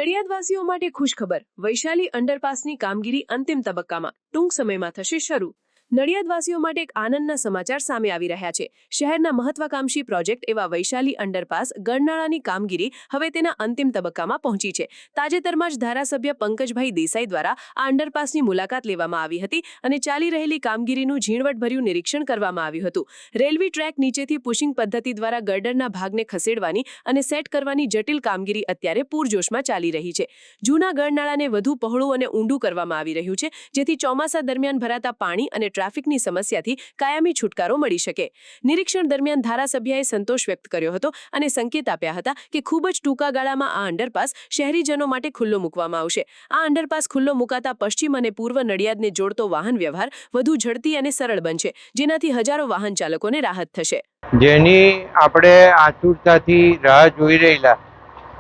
નડિયાદવાસીઓ માટે ખુશખબર, વૈશાલી અંડરપાસની કામગીરી અંતિમ તબક્કામાં, ટૂંક સમયમાં થશે શરૂ। નડિયાદવાસીઓ માટે એક આનંદના સમાચાર સામે આવી રહ્યા છે। શહેરના મહત્વાકાંક્ષી પ્રોજેક્ટ એવા વૈશાલી અંડરપાસ ગરનાળાની કામગીરી હવે તેના અંતિમ તબક્કામાં પહોંચી છે। તાજેતરમાં જ ધારાસભ્ય પંકજભાઈ દેસાઈ દ્વારા આ અંડરપાસની મુલાકાત લેવામાં આવી હતી અને ચાલી રહેલી કામગીરીનું ઝીણવટભર્યું નિરીક્ષણ કરવામાં આવ્યું હતું। રેલવે ટ્રેક નીચેથી પુશિંગ પદ્ધતિ દ્વારા ગર્ડરના ભાગને ખસેડવાની અને સેટ કરવાની જટિલ કામગીરી અત્યારે પૂરજોશમાં ચાલી રહી છે। જૂના ગરનાળાને વધુ પહોળું અને ઊંડું કરવામાં આવી રહ્યું છે, જેથી ચોમાસા દરમિયાન ભરાતા પાણી અને ટ્રાફિકની સમસ્યાથી કાયમી છુટકારો મળી શકે। નિરીક્ષણ દરમિયાન ધારાસભ્યએ સંતોષ વ્યક્ત કર્યો હતો અને સંકેત આપ્યા હતા કે ખૂબ જ ટૂંકા ગાળામાં આ અંડરપાસ શહેરીજનો માટે ખુલ્લો મૂકવામાં આવશે। આ અંડરપાસ ખુલ્લો મુકાતા પશ્ચિમ અને પૂર્વ નડિયાદને જોડતો વાહન વ્યવહાર વધુ ઝડપી અને સરળ બનશે, જેનાથી હજારો વાહન ચાલકોને રાહત થશે। જેની આપણે આતુરતાથી રાહ જોઈ રહેલા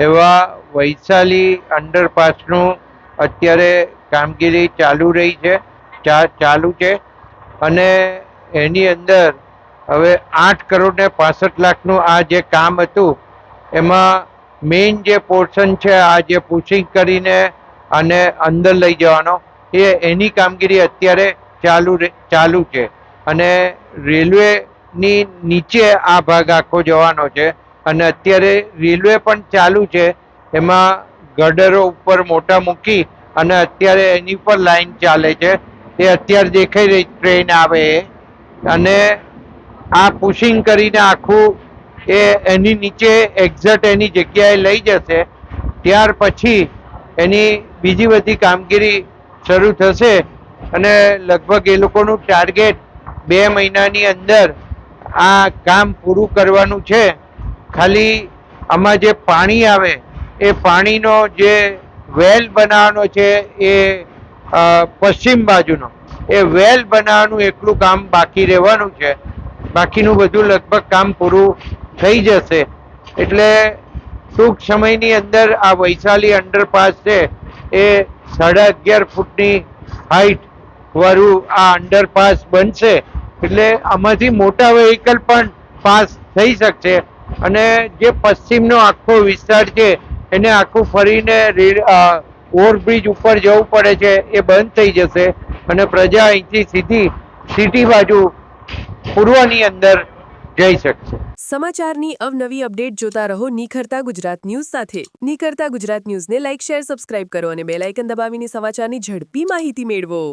એવા વૈશાલી અંડરપાસનું અત્યારે કામગીરી ચાલુ છે અને એની અંદર હવે 8 કરોડ ને 65 લાખનું આ જે કામ હતું એમાં મેઇન જે પોર્શન છે, આ જે પુશિંગ કરીને અને અંદર લઈ જવાનો એની કામગીરી અત્યારે ચાલુ છે અને રેલવેની નીચે આ ભાગ આખો જવાનો છે અને અત્યારે રેલવે પણ ચાલુ છે। એમાં ગર્ડરો ઉપર મોટા મૂકી અને અત્યારે એની પર લાઈન ચાલે છે। એ અત્યારે દેખાઈ રહી ટ્રેન આવે અને આ પુશિંગ કરીને આખું એની નીચે એક્ઝેક્ટ એની જગ્યાએ લઈ જશે। ત્યાર પછી એની બીજી બધી કામગીરી શરૂ થશે અને લગભગ એ લોકોનું ટાર્ગેટ 2 મહિનાની અંદર આ કામ પૂરું કરવાનું છે। ખાલી આમાં જે પાણી આવે એ પાણીનો જે વેલ બનાવવાનો છે એ પશ્ચિમ બાજુનો એ વેલ બનાવવાનું એટલું કામ બાકી રહેવાનું છે। બાકીનું બધું લગભગ કામ પૂરું થઈ જશે એટલે ટૂંક સમયની અંદર આ વૈશાલી અંડરપાસ છે એ 11.5 ફૂટની હાઈટ વાળું આ અંડરપાસ બનશે। એટલે આમાંથી મોટા વ્હીકલ પણ પાસ થઈ શકશે અને જે પશ્ચિમનો આખો વિસ્તાર છે એને આખું ફરીને ઓવરબ્રિજ ઉપર જવું પડે છે એ બંધ થઈ જશે અને પ્રજા અહીંથી સીધી સિટી બાજુ પૂર્વની અંદર જઈ શકશે। સમાચારની અવનવી અપડેટ જોતા રહો નિખરતા ગુજરાત ન્યૂઝ સાથે। નિખરતા ગુજરાત ન્યૂઝને લાઇક, શેર, સબસ્ક્રાઇબ કરો અને બેલ આઇકન દબાવીને સમાચારની ઝડપી માહિતી મેળવો।